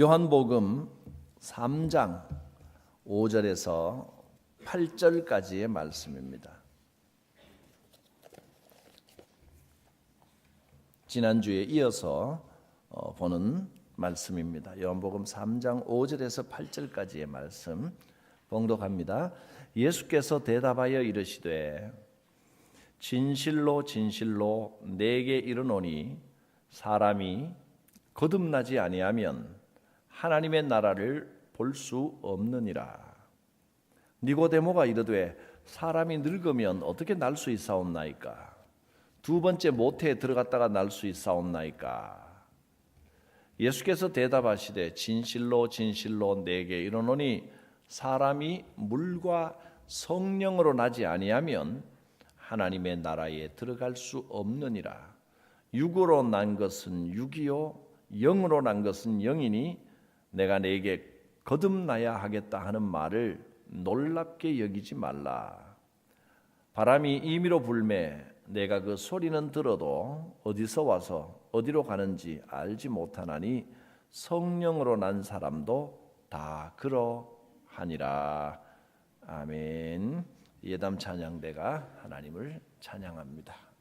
요한복음 3장 5절에서 8절까지의 말씀입니다. 지난주에 이어서 보는 말씀입니다. 요한복음 3장 5절에서 8절까지의 말씀 봉독합니다. 예수께서 대답하여 이르시되 진실로 진실로 내게 이르노니 사람이 거듭나지 아니하면 하나님의 나라를 볼 수 없느니라. 니고데모가 이르되 사람이 늙으면 어떻게 날 수 있사옵나이까? 두 번째 모태에 들어갔다가 날 수 있사옵나이까? 예수께서 대답하시되 진실로 진실로 내게 이르노니 사람이 물과 성령으로 나지 아니하면 하나님의 나라에 들어갈 수 없느니라. 육으로 난 것은 육이요 영으로 난 것은 영이니 내가 네게 거듭나야 하겠다 하는 말을 놀랍게 여기지 말라. 바람이 임의로 불매 내가 그 소리는 들어도 어디서 와서 어디로 가는지 알지 못하나니 성령으로 난 사람도 다 그러하니라. 아멘. 예담 찬양대가 하나님을 찬양합니다.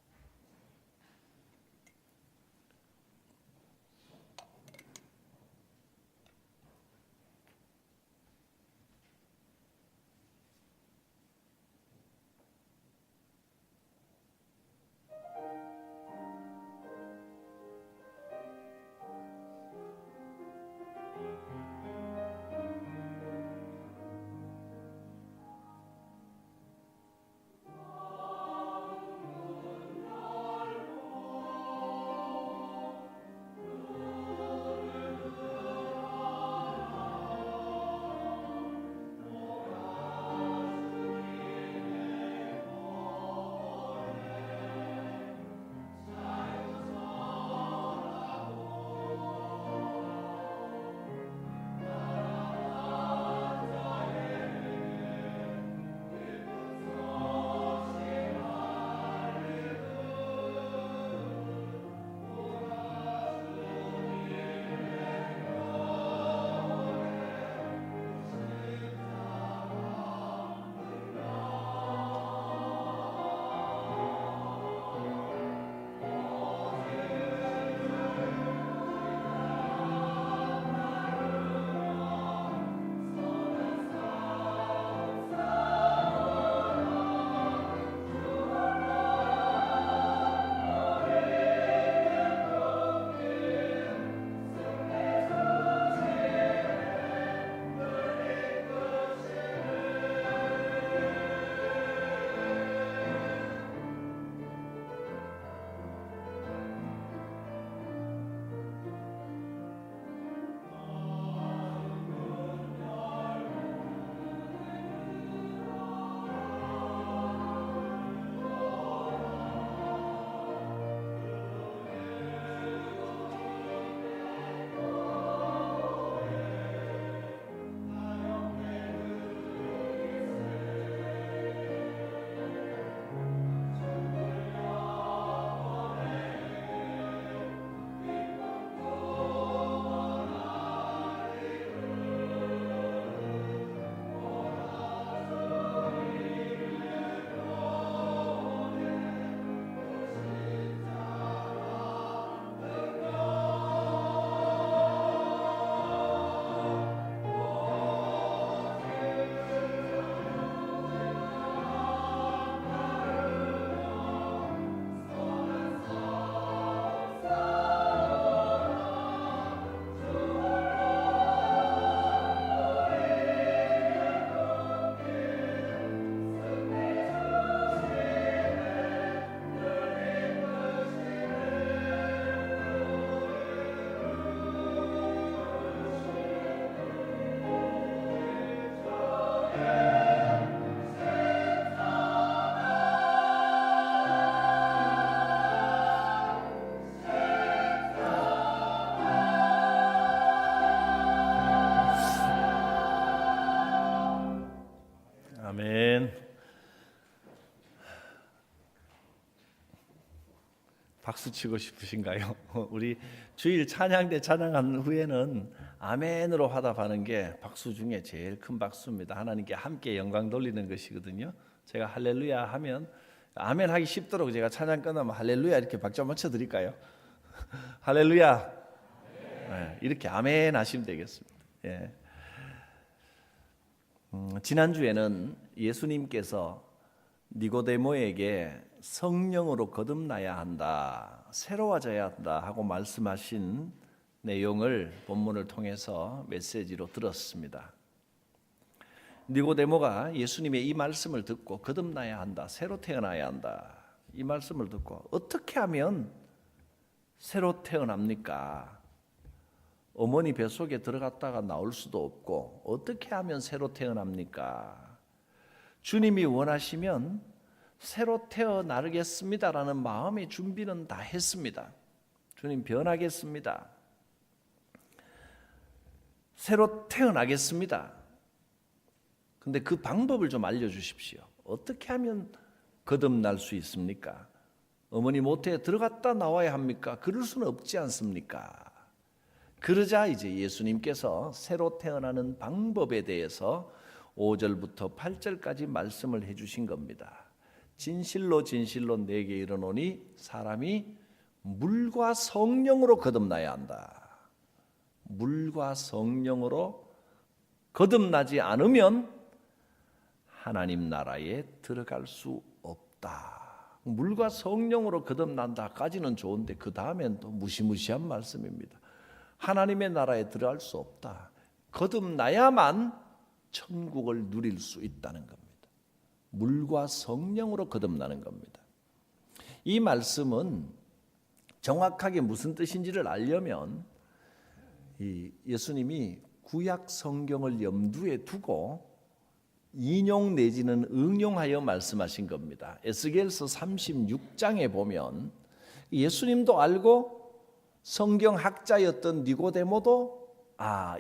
박수 치고 싶으신가요? 우리 주일 찬양대 찬양한 후에는 아멘으로 화답하는 게 박수 중에 제일 큰 박수입니다. 하나님께 함께 영광 돌리는 것이거든요. 제가 할렐루야 하면 아멘 하기 쉽도록 제가 찬양 끝나면 할렐루야 이렇게 박수 한번 쳐드릴까요? 할렐루야. 네, 이렇게 아멘 하시면 되겠습니다. 예. 지난주에는 예수님께서 니고데모에게 성령으로 거듭나야 한다, 새로워져야 한다 하고 말씀하신 내용을 본문을 통해서 메시지로 들었습니다. 니고데모가 예수님의 이 말씀을 듣고 거듭나야 한다, 새로 태어나야 한다, 이 말씀을 듣고 어떻게 하면 새로 태어납니까? 어머니 뱃속에 들어갔다가 나올 수도 없고 어떻게 하면 새로 태어납니까? 주님이 원하시면 새로 태어나겠습니다라는 마음의 준비는 다 했습니다. 주님 변하겠습니다. 새로 태어나겠습니다. 근데 그 방법을 좀 알려주십시오. 어떻게 하면 거듭날 수 있습니까? 어머니 모태에 들어갔다 나와야 합니까? 그럴 수는 없지 않습니까? 그러자 이제 예수님께서 새로 태어나는 방법에 대해서 5절부터 8절까지 말씀을 해주신 겁니다. 진실로 진실로 내게 이르노니 사람이 물과 성령으로 거듭나야 한다. 물과 성령으로 거듭나지 않으면 하나님 나라에 들어갈 수 없다. 물과 성령으로 거듭난다까지는 좋은데 그 다음엔 또 무시무시한 말씀입니다. 하나님의 나라에 들어갈 수 없다. 거듭나야만 천국을 누릴 수 있다는 겁니다. 물과 성령으로 거듭나는 겁니다. 이 말씀은 정확하게 무슨 뜻인지를 알려면 예수님이 구약 성경을 염두에 두고 인용 내지는 응용하여 말씀하신 겁니다. 에스겔서 36장에 보면 예수님도 알고 성경학자였던 니고데모도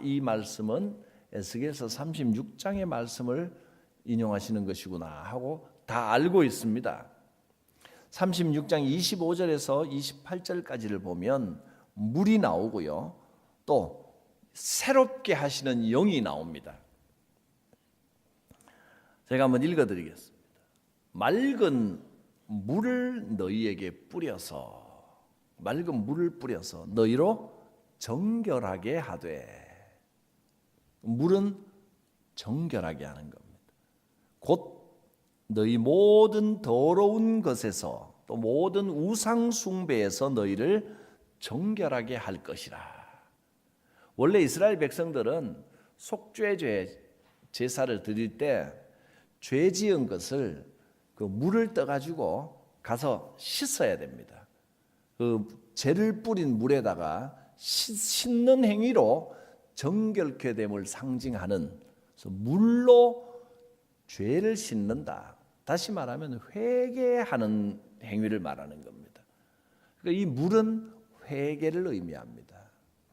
이 말씀은 에스겔서 36장의 말씀을 인용하시는 것이구나 하고 다 알고 있습니다. 36장 25절에서 28절까지를 보면 물이 나오고요. 또 새롭게 하시는 영이 나옵니다. 제가 한번 읽어드리겠습니다. 맑은 물을 너희에게 뿌려서 너희로 정결하게 하되, 물은 정결하게 하는 겁니다. 곧 너희 모든 더러운 것에서 또 모든 우상 숭배에서 너희를 정결하게 할 것이라. 원래 이스라엘 백성들은 속죄죄 제사를 드릴 때 죄 지은 것을 그 물을 떠가지고 가서 씻어야 됩니다. 그 죄를 뿌린 물에다가 씻는 행위로 정결케 됨을 상징하는, 그래서 물로 죄를 씻는다. 다시 말하면 회개하는 행위를 말하는 겁니다. 그러니까 이 물은 회개를 의미합니다.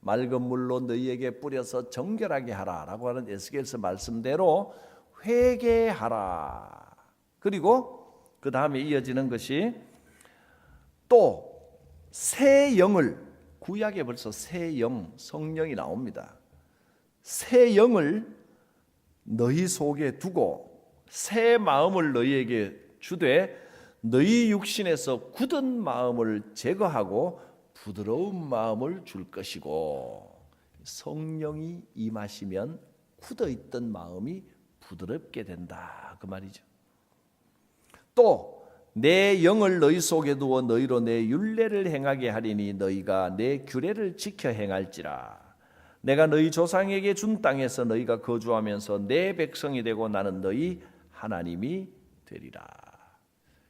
맑은 물로 너희에게 뿌려서 정결하게 하라라고 하는 에스겔서 말씀대로 회개하라. 그리고 그 다음에 이어지는 것이 또 새 영을, 구약에 벌써 새 영, 성령이 나옵니다. 새 영을 너희 속에 두고 새 마음을 너희에게 주되 너희 육신에서 굳은 마음을 제거하고 부드러운 마음을 줄 것이고, 성령이 임하시면 굳어있던 마음이 부드럽게 된다 그 말이죠. 또 내 영을 너희 속에 두어 너희로 내 율례를 행하게 하리니 너희가 내 규례를 지켜 행할지라. 내가 너희 조상에게 준 땅에서 너희가 거주하면서 내 백성이 되고 나는 너희 하나님이 되리라.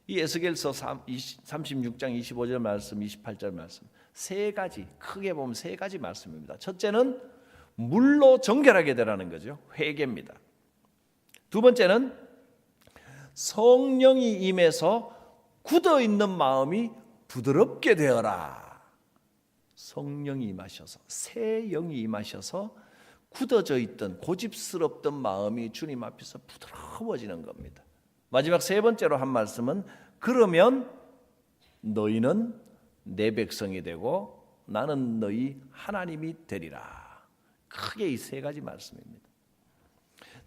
이 에스겔서 36장 25절 말씀, 28절 말씀, 세 가지, 크게 보면 세 가지 말씀입니다. 첫째는 물로 정결하게 되라는 거죠. 회개입니다. 두 번째는 성령이 임해서 굳어있는 마음이 부드럽게 되어라. 성령이 임하셔서, 새 영이 임하셔서 굳어져 있던 고집스럽던 마음이 주님 앞에서 부드러워지는 겁니다. 마지막 세 번째로 한 말씀은 그러면 너희는 내 백성이 되고 나는 너희 하나님이 되리라. 크게 이 세 가지 말씀입니다.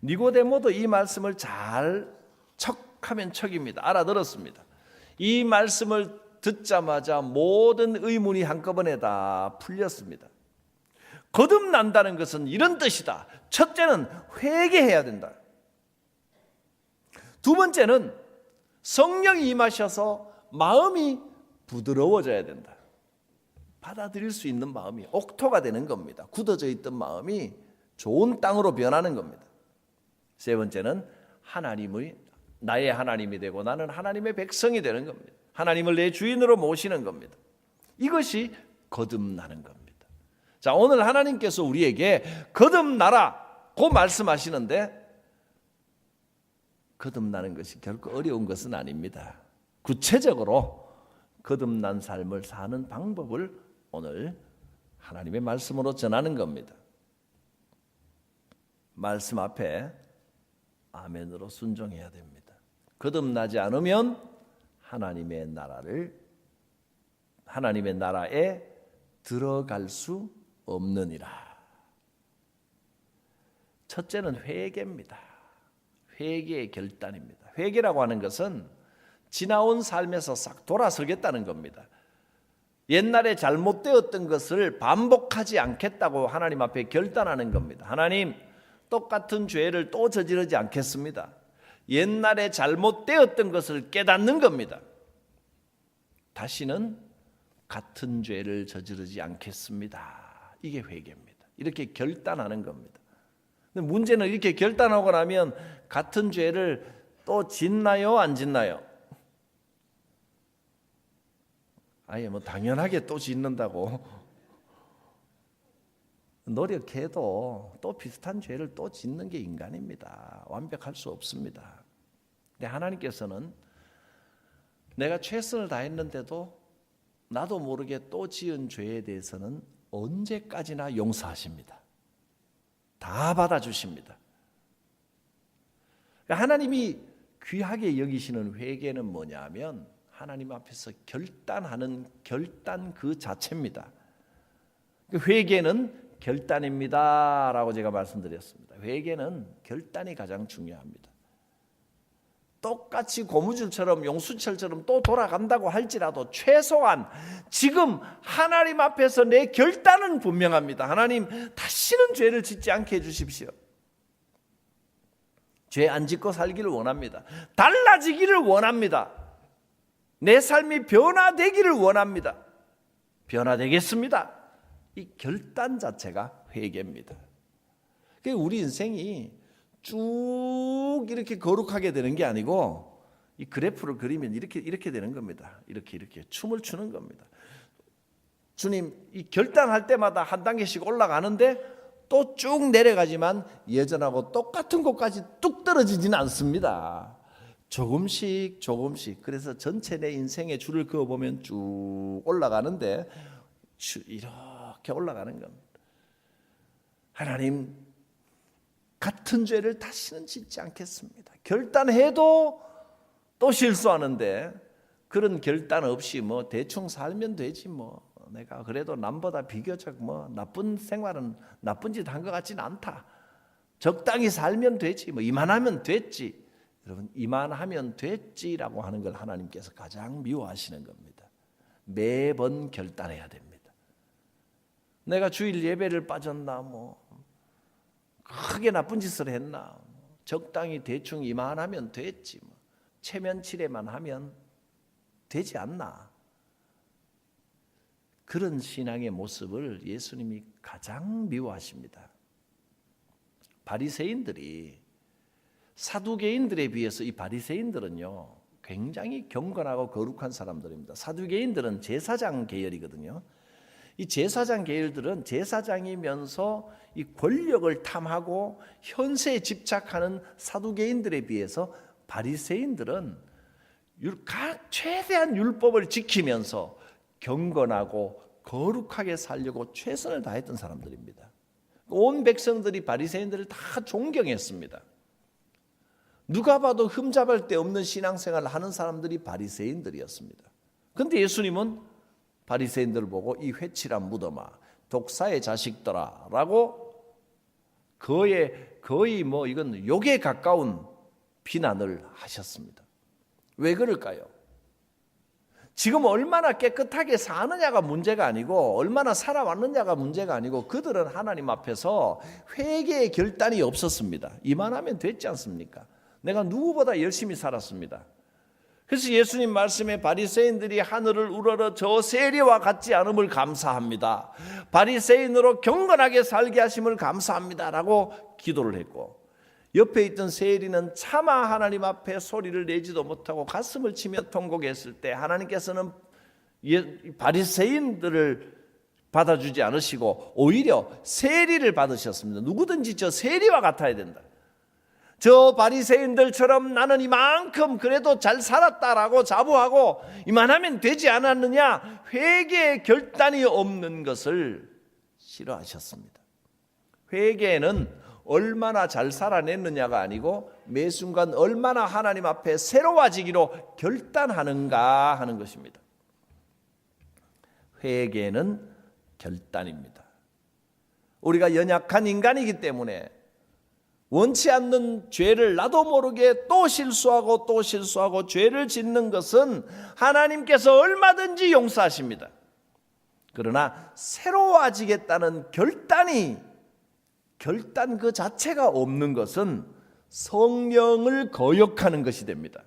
니고데모도 이 말씀을 잘 척하면 척입니다. 알아들었습니다. 이 말씀을 듣자마자 모든 의문이 한꺼번에 다 풀렸습니다. 거듭난다는 것은 이런 뜻이다. 첫째는 회개해야 된다. 두 번째는 성령이 임하셔서 마음이 부드러워져야 된다. 받아들일 수 있는 마음이 옥토가 되는 겁니다. 굳어져 있던 마음이 좋은 땅으로 변하는 겁니다. 세 번째는 하나님의 나의 하나님이 되고 나는 하나님의 백성이 되는 겁니다. 하나님을 내 주인으로 모시는 겁니다. 이것이 거듭나는 겁니다. 자, 오늘 하나님께서 우리에게 거듭나라고 말씀하시는데 거듭나는 것이 결코 어려운 것은 아닙니다. 구체적으로 거듭난 삶을 사는 방법을 오늘 하나님의 말씀으로 전하는 겁니다. 말씀 앞에 아멘으로 순종해야 됩니다. 거듭나지 않으면 하나님의 나라에 들어갈 수 없느니라. 첫째는 회개입니다. 회개의 결단입니다. 회개라고 하는 것은 지나온 삶에서 싹 돌아서겠다는 겁니다. 옛날에 잘못되었던 것을 반복하지 않겠다고 하나님 앞에 결단하는 겁니다. 하나님, 똑같은 죄를 또 저지르지 않겠습니다. 옛날에 잘못되었던 것을 깨닫는 겁니다. 다시는 같은 죄를 저지르지 않겠습니다. 이게 회개입니다. 이렇게 결단하는 겁니다. 근데 문제는 이렇게 결단하고 나면 같은 죄를 또 짓나요? 안 짓나요? 아예 당연하게 또 짓는다고 노력해도 또 비슷한 죄를 또 짓는 게 인간입니다. 완벽할 수 없습니다. 근데 하나님께서는 내가 최선을 다했는데도 나도 모르게 또 지은 죄에 대해서는 언제까지나 용서하십니다. 다 받아주십니다. 하나님이 귀하게 여기시는 회개는 뭐냐면 하나님 앞에서 결단하는 결단 그 자체입니다. 회개는 결단입니다 라고 제가 말씀드렸습니다. 회개는 결단이 가장 중요합니다. 똑같이 고무줄처럼 용수철처럼 또 돌아간다고 할지라도 최소한 지금 하나님 앞에서 내 결단은 분명합니다. 하나님, 다시는 죄를 짓지 않게 해주십시오. 죄 안 짓고 살기를 원합니다. 달라지기를 원합니다. 내 삶이 변화되기를 원합니다. 변화되겠습니다. 이 결단 자체가 회개입니다. 우리 인생이 쭉 이렇게 거룩하게 되는 게 아니고 이 그래프를 그리면 이렇게 되는 겁니다. 이렇게 춤을 추는 겁니다. 주님, 이 결단할 때마다 한 단계씩 올라가는데 또 쭉 내려가지만 예전하고 똑같은 곳까지 뚝 떨어지지는 않습니다. 조금씩 그래서 전체 내 인생의 줄을 그어보면 쭉 올라가는데 이렇게 올라가는 겁니다. 하나님, 같은 죄를 다시는 짓지 않겠습니다. 결단해도 또 실수하는데 그런 결단 없이 대충 살면 되지 내가 그래도 남보다 비교적 나쁜 생활은 나쁜 짓 한 것 같지는 않다. 적당히 살면 되지 이만하면 됐지. 여러분, 이만하면 됐지라고 하는 걸 하나님께서 가장 미워하시는 겁니다. 매번 결단해야 됩니다. 내가 주일 예배를 빠졌나 크게 나쁜 짓을 했나 적당히 대충 이만하면 됐지 체면치레만 하면 되지 않나. 그런 신앙의 모습을 예수님이 가장 미워하십니다. 바리새인들이 사두개인들에 비해서 이 바리새인들은요 굉장히 경건하고 거룩한 사람들입니다. 사두개인들은 제사장 계열이거든요. 이 제사장 계열들은 제사장이면서 이 권력을 탐하고 현세에 집착하는 사두개인들에 비해서 바리새인들은 최대한 율법을 지키면서 경건하고 거룩하게 살려고 최선을 다했던 사람들입니다. 온 백성들이 바리새인들을 다 존경했습니다. 누가 봐도 흠잡을 데 없는 신앙생활을 하는 사람들이 바리새인들이었습니다. 그런데 예수님은 바리새인들을 보고 이 회칠한 무덤아, 독사의 자식들아라고 거의 뭐 이건 욕에 가까운 비난을 하셨습니다. 왜 그럴까요? 지금 얼마나 깨끗하게 사느냐가 문제가 아니고 얼마나 살아왔느냐가 문제가 아니고 그들은 하나님 앞에서 회개의 결단이 없었습니다. 이만하면 됐지 않습니까? 내가 누구보다 열심히 살았습니다. 그래서 예수님 말씀에 바리새인들이 하늘을 우러러 저 세리와 같지 않음을 감사합니다. 바리새인으로 경건하게 살게 하심을 감사합니다라고 기도를 했고, 옆에 있던 세리는 차마 하나님 앞에 소리를 내지도 못하고 가슴을 치며 통곡했을 때 하나님께서는 바리새인들을 받아주지 않으시고 오히려 세리를 받으셨습니다. 누구든지 저 세리와 같아야 된다. 저 바리새인들처럼 나는 이만큼 그래도 잘 살았다라고 자부하고 이만하면 되지 않았느냐, 회개의 결단이 없는 것을 싫어하셨습니다. 회개는 얼마나 잘 살아냈느냐가 아니고 매 순간 얼마나 하나님 앞에 새로워지기로 결단하는가 하는 것입니다. 회개는 결단입니다. 우리가 연약한 인간이기 때문에 원치 않는 죄를 나도 모르게 또 실수하고 또 실수하고 죄를 짓는 것은 하나님께서 얼마든지 용서하십니다. 그러나 새로워지겠다는 결단 그 자체가 없는 것은 성령을 거역하는 것이 됩니다.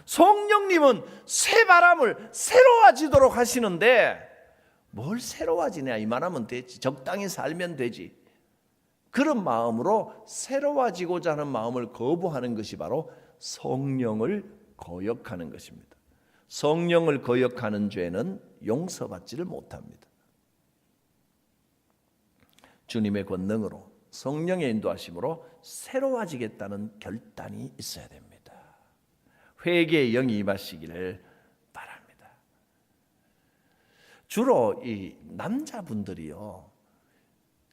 성령님은 새 바람을 새로워지도록 하시는데 뭘 새로워지냐, 이만하면 되지, 적당히 살면 되지, 그런 마음으로 새로워지고자 하는 마음을 거부하는 것이 바로 성령을 거역하는 것입니다. 성령을 거역하는 죄는 용서받지를 못합니다. 주님의 권능으로 성령의 인도하심으로 새로워지겠다는 결단이 있어야 됩니다. 회개의 영이 임하시기를 바랍니다. 주로 이 남자분들이요,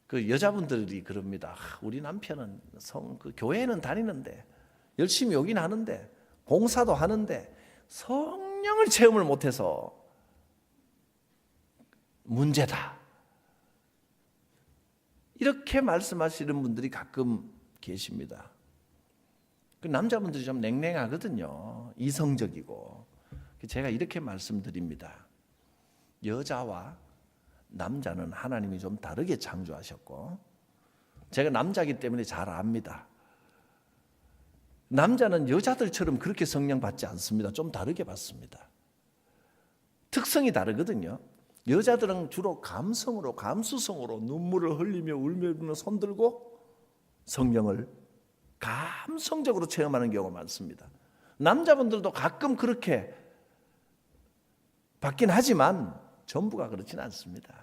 그 여자분들이 그럽니다. 우리 남편은 그 교회는 다니는데 열심히 오긴 하는데 봉사도 하는데 성령을 체험을 못해서 문제다, 이렇게 말씀하시는 분들이 가끔 계십니다. 그 남자분들이 좀 냉랭하거든요. 이성적이고. 제가 이렇게 말씀드립니다. 여자와 남자는 하나님이 좀 다르게 창조하셨고, 제가 남자이기 때문에 잘 압니다. 남자는 여자들처럼 그렇게 성령 받지 않습니다. 좀 다르게 받습니다. 특성이 다르거든요. 여자들은 주로 감성으로, 감수성으로 눈물을 흘리며 울며 손들고 성령을 감성적으로 체험하는 경우가 많습니다. 남자분들도 가끔 그렇게 받긴 하지만 전부가 그렇지는 않습니다.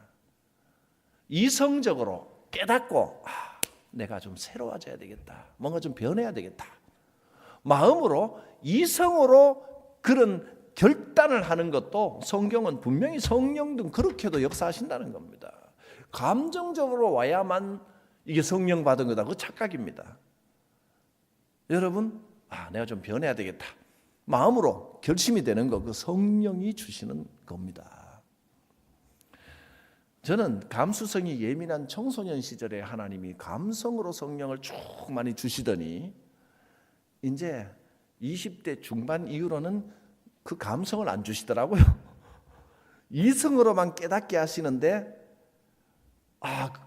이성적으로 깨닫고 내가 좀 새로워져야 되겠다, 뭔가 좀 변해야 되겠다, 마음으로 이성으로 그런 결단을 하는 것도 성경은 분명히 성령도 그렇게도 역사하신다는 겁니다. 감정적으로 와야만 이게 성령 받은 거다, 그 착각입니다. 여러분, 내가 좀 변해야 되겠다, 마음으로 결심이 되는 거, 그 성령이 주시는 겁니다. 저는 감수성이 예민한 청소년 시절에 하나님이 감성으로 성령을 쭉 많이 주시더니 이제 20대 중반 이후로는 그 감성을 안 주시더라고요. 이성으로만 깨닫게 하시는데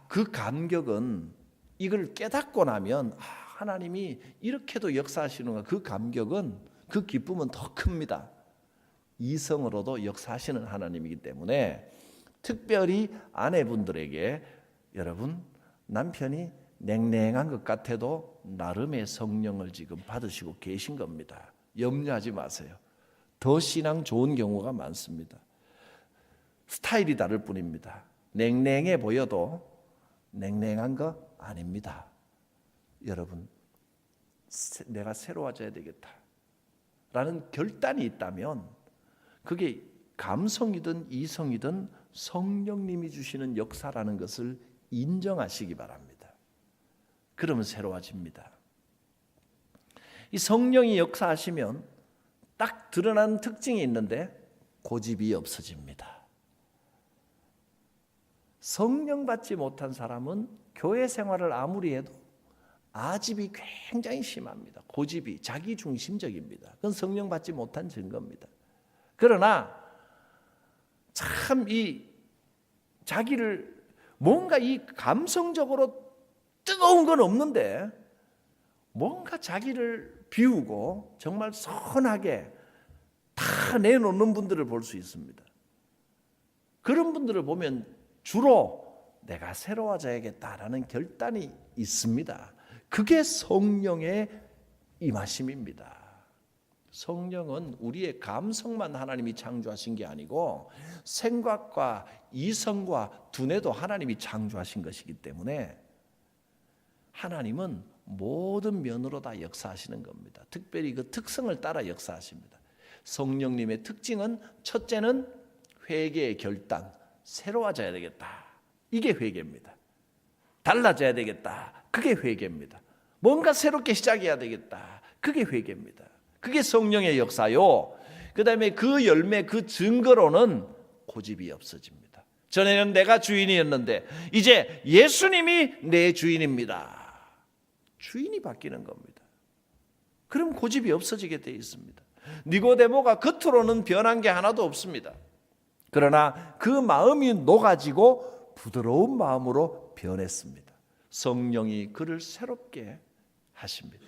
그 감격은, 이걸 깨닫고 나면 하나님이 이렇게도 역사하시는가, 그 감격은, 그 기쁨은 더 큽니다. 이성으로도 역사하시는 하나님이기 때문에 특별히 아내분들에게, 여러분, 남편이 냉랭한 것 같아도 나름의 성령을 지금 받으시고 계신 겁니다. 염려하지 마세요. 더 신앙 좋은 경우가 많습니다. 스타일이 다를 뿐입니다. 냉랭해 보여도 냉랭한 거 아닙니다. 여러분, 내가 새로워져야 되겠다 라는 결단이 있다면 그게 감성이든 이성이든 성령님이 주시는 역사라는 것을 인정하시기 바랍니다. 그러면 새로워집니다. 이 성령이 역사하시면 딱 드러나는 특징이 있는데, 고집이 없어집니다. 성령 받지 못한 사람은 교회 생활을 아무리 해도 아집이 굉장히 심합니다. 고집이 자기중심적입니다. 그건 성령 받지 못한 증거입니다. 그러나 참 이 자기를 뭔가 이 감성적으로 뜨거운 건 없는데 뭔가 자기를 비우고 정말 선하게 다 내놓는 분들을 볼 수 있습니다. 그런 분들을 보면 주로 내가 새로워져야겠다라는 결단이 있습니다. 그게 성령의 임하심입니다. 성령은 우리의 감성만 하나님이 창조하신 게 아니고 생각과 이성과 두뇌도 하나님이 창조하신 것이기 때문에 하나님은 모든 면으로 다 역사하시는 겁니다. 특별히 그 특성을 따라 역사하십니다. 성령님의 특징은 첫째는 회개의 결단, 새로워져야 되겠다. 이게 회개입니다. 달라져야 되겠다. 그게 회개입니다. 뭔가 새롭게 시작해야 되겠다. 그게 회개입니다. 그게 성령의 역사요. 그 다음에 그 열매, 그 증거로는 고집이 없어집니다. 전에는 내가 주인이었는데 이제 예수님이 내 주인입니다. 주인이 바뀌는 겁니다. 그럼 고집이 없어지게 되어 있습니다. 니고데모가 겉으로는 변한 게 하나도 없습니다. 그러나 그 마음이 녹아지고 부드러운 마음으로 변했습니다. 성령이 그를 새롭게 하십니다.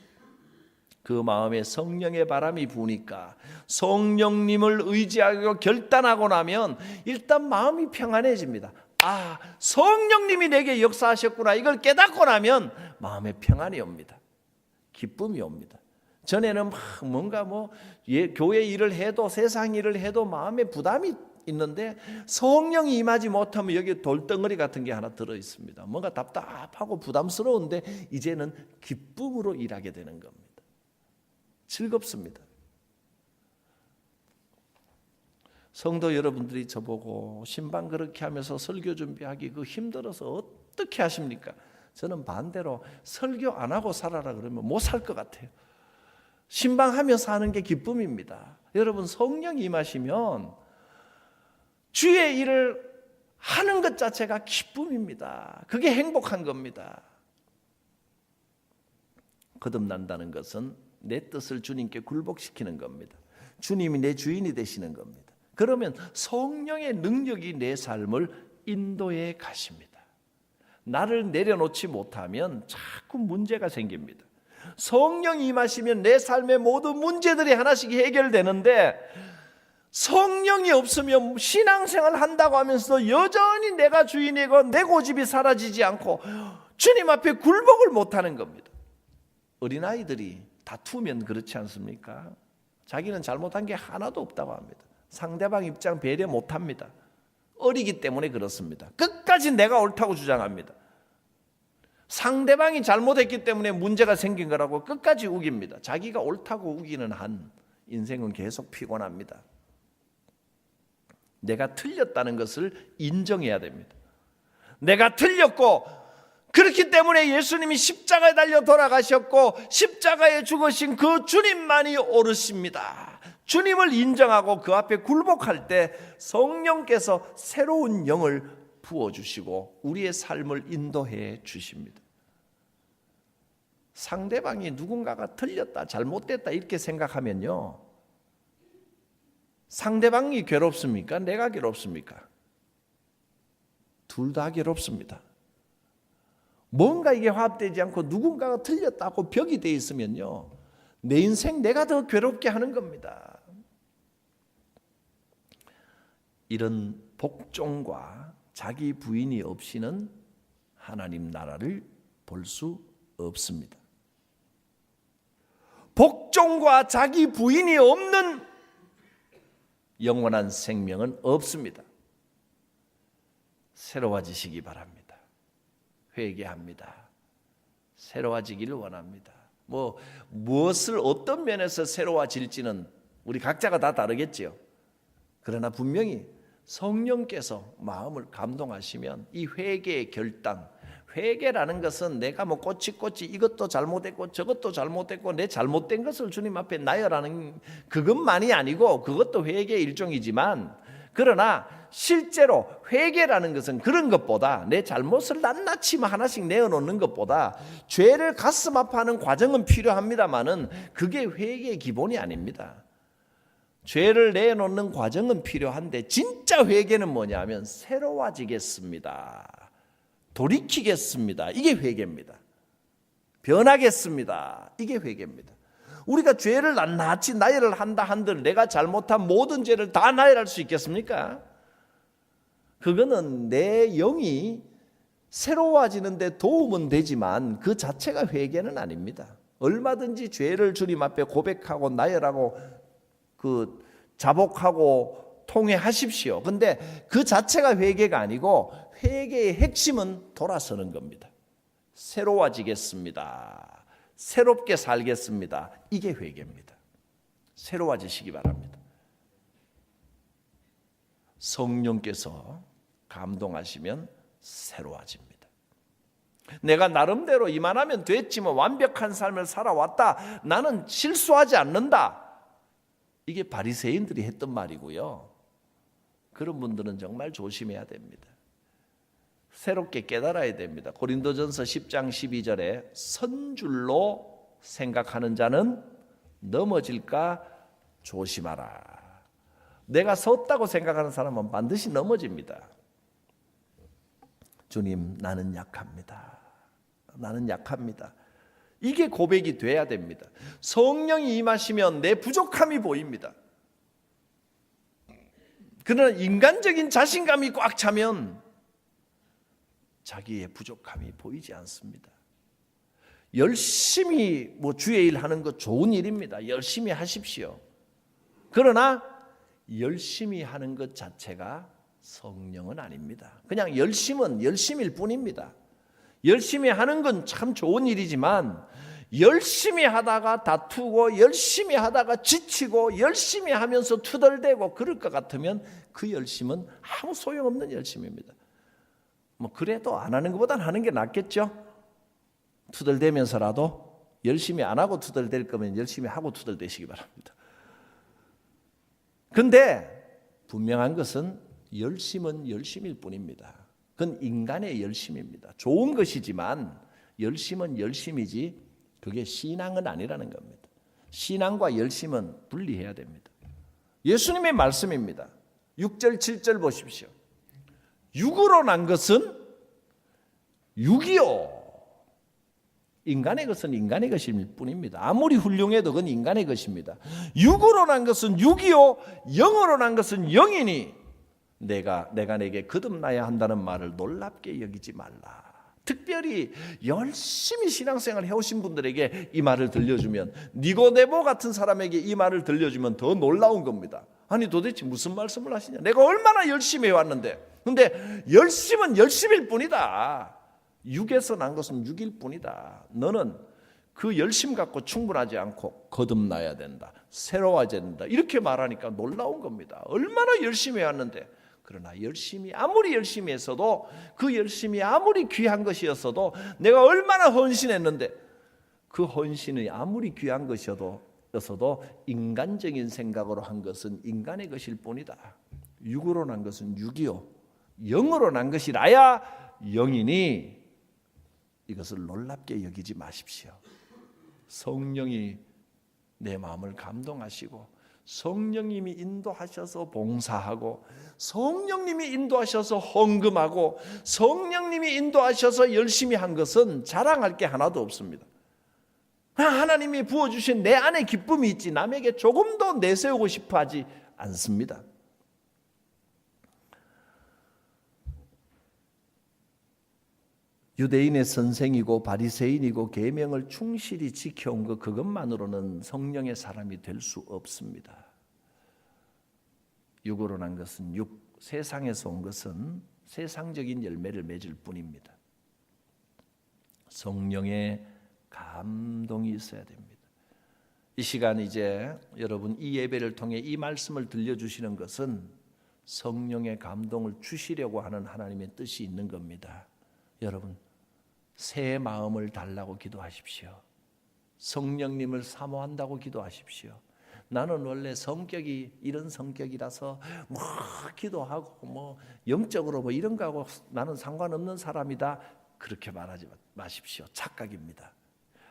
그 마음에 성령의 바람이 부니까 성령님을 의지하고 결단하고 나면 일단 마음이 평안해집니다. 아, 성령님이 내게 역사하셨구나. 이걸 깨닫고 나면 마음에 평안이 옵니다. 기쁨이 옵니다. 전에는 뭔가 교회 일을 해도 세상 일을 해도 마음에 부담이 있는데 성령이 임하지 못하면 여기 돌덩어리 같은 게 하나 들어 있습니다. 뭔가 답답하고 부담스러운데 이제는 기쁨으로 일하게 되는 겁니다. 즐겁습니다. 성도 여러분들이 저보고 신방 그렇게 하면서 설교 준비하기 그 힘들어서 어떻게 하십니까? 저는 반대로 설교 안 하고 살아라 그러면 못 살 것 같아요. 신방하면서 하는 게 기쁨입니다. 여러분 성령이 임하시면 주의 일을 하는 것 자체가 기쁨입니다. 그게 행복한 겁니다. 거듭난다는 것은 내 뜻을 주님께 굴복시키는 겁니다. 주님이 내 주인이 되시는 겁니다. 그러면 성령의 능력이 내 삶을 인도해 가십니다. 나를 내려놓지 못하면 자꾸 문제가 생깁니다. 성령이 임하시면 내 삶의 모든 문제들이 하나씩 해결되는데 성령이 없으면 신앙생활 한다고 하면서 여전히 내가 주인이고 내 고집이 사라지지 않고 주님 앞에 굴복을 못하는 겁니다. 어린아이들이 다투면 그렇지 않습니까? 자기는 잘못한 게 하나도 없다고 합니다. 상대방 입장 배려 못합니다. 어리기 때문에 그렇습니다. 끝까지 내가 옳다고 주장합니다. 상대방이 잘못했기 때문에 문제가 생긴 거라고 끝까지 우깁니다. 자기가 옳다고 우기는 한 인생은 계속 피곤합니다. 내가 틀렸다는 것을 인정해야 됩니다. 내가 틀렸고 그렇기 때문에 예수님이 십자가에 달려 돌아가셨고 십자가에 죽으신 그 주님만이 옳으십니다. 주님을 인정하고 그 앞에 굴복할 때 성령께서 새로운 영을 부어주시고 우리의 삶을 인도해 주십니다. 상대방이 누군가가 틀렸다 잘못됐다 이렇게 생각하면요, 상대방이 괴롭습니까? 내가 괴롭습니까? 둘 다 괴롭습니다. 뭔가 이게 화합되지 않고 누군가가 틀렸다고 벽이 돼 있으면요, 내 인생 내가 더 괴롭게 하는 겁니다. 이런 복종과 자기 부인이 없이는 하나님 나라를 볼 수 없습니다. 복종과 자기 부인이 없는 영원한 생명은 없습니다. 새로워지시기 바랍니다. 회개합니다. 새로워지기를 원합니다. 무엇을 어떤 면에서 새로워질지는 우리 각자가 다 다르겠지요. 그러나 분명히 성령께서 마음을 감동하시면 이 회개의 결단, 회개라는 것은 내가 뭐 꼬치꼬치 이것도 잘못했고 저것도 잘못했고 내 잘못된 것을 주님 앞에 나열하는 그것만이 아니고, 그것도 회개의 일종이지만, 그러나 실제로 회개라는 것은 그런 것보다, 내 잘못을 낱낱이 하나씩 내어놓는 것보다 죄를 가슴 아파하는 과정은 필요합니다만은 그게 회개의 기본이 아닙니다. 죄를 내놓는 과정은 필요한데 진짜 회개는 뭐냐면 새로워지겠습니다, 돌이키겠습니다, 이게 회개입니다. 변하겠습니다, 이게 회개입니다. 우리가 죄를 낱낱이 나열을 한다 한들 내가 잘못한 모든 죄를 다 나열할 수 있겠습니까? 그거는 내 영이 새로워지는 데 도움은 되지만 그 자체가 회개는 아닙니다. 얼마든지 죄를 주님 앞에 고백하고 나열하고 그 자복하고 통회하십시오. 근데 그 자체가 회개가 아니고, 회개의 핵심은 돌아서는 겁니다. 새로워지겠습니다, 새롭게 살겠습니다, 이게 회개입니다. 새로워지시기 바랍니다. 성령께서 감동하시면 새로워집니다. 내가 나름대로 이만하면 됐지, 뭐 완벽한 삶을 살아왔다, 나는 실수하지 않는다, 이게 바리새인들이 했던 말이고요. 그런 분들은 정말 조심해야 됩니다. 새롭게 깨달아야 됩니다. 고린도전서 10장 12절에 선줄로 생각하는 자는 넘어질까 조심하라. 내가 섰다고 생각하는 사람은 반드시 넘어집니다. 주님, 나는 약합니다. 나는 약합니다. 이게 고백이 돼야 됩니다. 성령이 임하시면 내 부족함이 보입니다. 그러나 인간적인 자신감이 꽉 차면 자기의 부족함이 보이지 않습니다. 열심히 주의 일 하는 것 좋은 일입니다. 열심히 하십시오. 그러나 열심히 하는 것 자체가 성령은 아닙니다. 그냥 열심은 열심일 뿐입니다. 열심히 하는 건 참 좋은 일이지만, 열심히 하다가 다투고 열심히 하다가 지치고 열심히 하면서 투덜대고 그럴 것 같으면 그 열심은 아무 소용없는 열심입니다. 그래도 안 하는 것보다는 하는 게 낫겠죠. 투덜대면서라도 열심히 안 하고 투덜댈 거면 열심히 하고 투덜대시기 바랍니다. 근데 분명한 것은 열심은 열심일 뿐입니다. 그건 인간의 열심입니다. 좋은 것이지만 열심은 열심이지 그게 신앙은 아니라는 겁니다. 신앙과 열심은 분리해야 됩니다. 예수님의 말씀입니다. 6절 7절 보십시오. 육으로 난 것은 육이요. 인간의 것은 인간의 것일 뿐입니다. 아무리 훌륭해도 그건 인간의 것입니다. 육으로 난 것은 육이요, 영으로 난 것은 영이니 내가 내게 거듭나야 한다는 말을 놀랍게 여기지 말라. 특별히 열심히 신앙생활 해오신 분들에게 이 말을 들려주면, 니고데모 같은 사람에게 이 말을 들려주면 더 놀라운 겁니다. 아니 도대체 무슨 말씀을 하시냐, 내가 얼마나 열심히 해왔는데. 근데 열심은 열심일 뿐이다. 육에서 난 것은 육일 뿐이다. 너는 그 열심 갖고 충분하지 않고 거듭나야 된다, 새로워져야 된다, 이렇게 말하니까 놀라운 겁니다. 얼마나 열심히 해왔는데. 그러나 아무리 열심히 했어도, 그 열심이 아무리 귀한 것이었어도, 내가 얼마나 헌신했는데 그 헌신이 아무리 귀한 것이어도 인간적인 생각으로 한 것은 인간의 것일 뿐이다. 육으로 난 것은 육이요, 영으로 난 것이라야 영이니 이것을 놀랍게 여기지 마십시오. 성령이 내 마음을 감동하시고, 성령님이 인도하셔서 봉사하고, 성령님이 인도하셔서 헌금하고, 성령님이 인도하셔서 열심히 한 것은 자랑할 게 하나도 없습니다. 하나님이 부어주신 내 안에 기쁨이 있지 남에게 조금 더 내세우고 싶어 하지 않습니다. 유대인의 선생이고 바리새인이고 계명을 충실히 지켜온 것, 그것만으로는 성령의 사람이 될 수 없습니다. 육으로 난 것은 육, 세상에서 온 것은 세상적인 열매를 맺을 뿐입니다. 성령의 감동이 있어야 됩니다. 이 시간 이제 여러분 이 예배를 통해 이 말씀을 들려주시는 것은 성령의 감동을 주시려고 하는 하나님의 뜻이 있는 겁니다. 여러분, 새 마음을 달라고 기도하십시오. 성령님을 사모한다고 기도하십시오. 나는 원래 성격이 이런 성격이라서 기도하고 영적으로 이런 거하고 나는 상관없는 사람이다. 그렇게 말하지 마십시오. 착각입니다.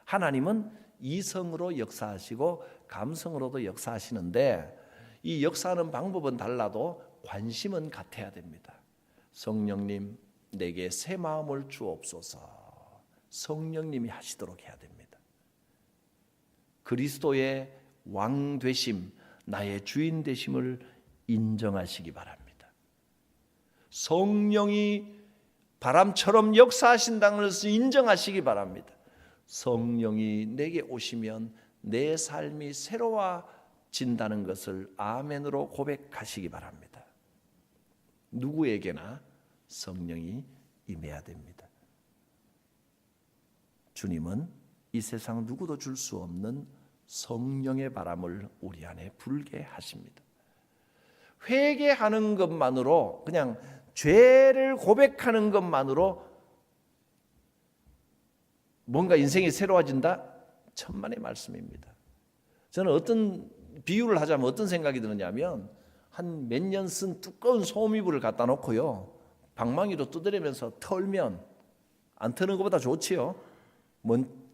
하나님은 이성으로 역사하시고 감성으로도 역사하시는데 이 역사하는 방법은 달라도 관심은 같아야 됩니다. 성령님, 내게 새 마음을 주옵소서. 성령님이 하시도록 해야 됩니다. 그리스도의 왕 되심, 나의 주인 되심을 인정하시기 바랍니다. 성령이 바람처럼 역사하신다는 것을 인정하시기 바랍니다. 성령이 내게 오시면 내 삶이 새로워진다는 것을 아멘으로 고백하시기 바랍니다. 누구에게나 성령이 임해야 됩니다. 주님은 이 세상 누구도 줄 수 없는 성령의 바람을 우리 안에 불게 하십니다. 회개하는 것만으로, 그냥 죄를 고백하는 것만으로 뭔가 인생이 새로워진다? 천만의 말씀입니다. 저는 어떤 비유를 하자면 어떤 생각이 드느냐면 한 몇 년 쓴 두꺼운 솜이불을 갖다 놓고요, 방망이로 두드리면서 털면 안 트는 것보다 좋지요.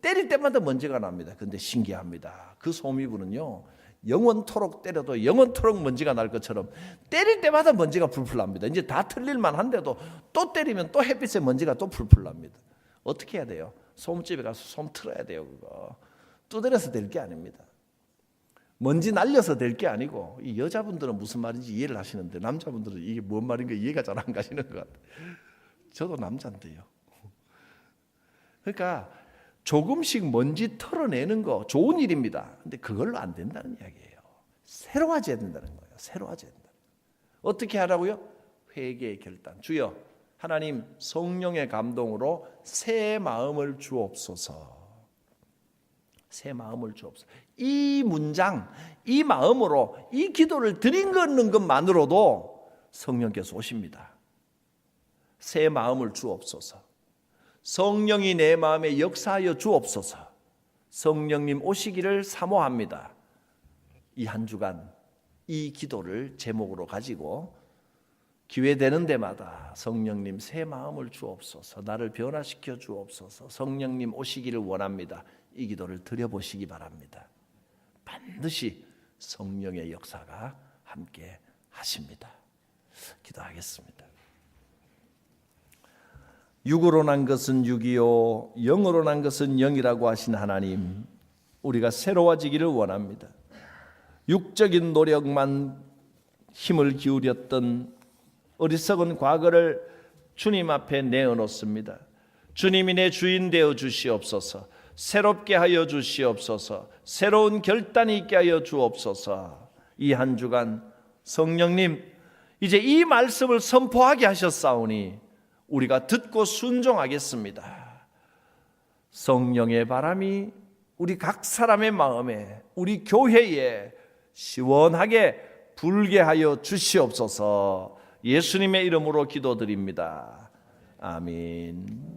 때릴 때마다 먼지가 납니다. 그런데 신기합니다. 그 솜이불은요, 영원토록 때려도 영원토록 먼지가 날 것처럼 때릴 때마다 먼지가 풀풀 납니다. 이제 다 틀릴만 한데도 또 때리면 또 햇빛에 먼지가 또 풀풀 납니다. 어떻게 해야 돼요? 솜집에 가서 솜 틀어야 돼요. 그거 두드려서 될 게 아닙니다. 먼지 날려서 될 게 아니고, 이 여자분들은 무슨 말인지 이해를 하시는데 남자분들은 이게 뭔 말인가 이해가 잘 안 가시는 것 같아요. 저도 남자인데요. 그러니까 조금씩 먼지 털어내는 거 좋은 일입니다. 근데 그걸로 안 된다는 이야기예요. 새로워져야 된다는 거예요. 새로워져야 된다. 어떻게 하라고요? 회개의 결단. 주여, 하나님 성령의 감동으로 새 마음을 주옵소서. 새 마음을 주옵소서. 이 문장, 이 마음으로 이 기도를 드리는 것만으로도 성령께서 오십니다. 새 마음을 주옵소서. 성령이 내 마음에 역사하여 주옵소서. 성령님 오시기를 사모합니다. 이 한 주간 이 기도를 제목으로 가지고 기회 되는 데마다 성령님 새 마음을 주옵소서, 나를 변화시켜 주옵소서, 성령님 오시기를 원합니다. 이 기도를 드려보시기 바랍니다. 반드시 성령의 역사가 함께 하십니다. 기도하겠습니다. 육으로 난 것은 육이요 영으로 난 것은 영이라고 하신 하나님, 우리가 새로워지기를 원합니다. 육적인 노력만 힘을 기울였던 어리석은 과거를 주님 앞에 내어놓습니다. 주님이 내 주인 되어 주시옵소서. 새롭게 하여 주시옵소서. 새로운 결단이 있게 하여 주옵소서. 이 한 주간 성령님, 이제 이 말씀을 선포하게 하셨사오니 우리가 듣고 순종하겠습니다. 성령의 바람이 우리 각 사람의 마음에, 우리 교회에 시원하게 불게 하여 주시옵소서. 예수님의 이름으로 기도드립니다. 아멘.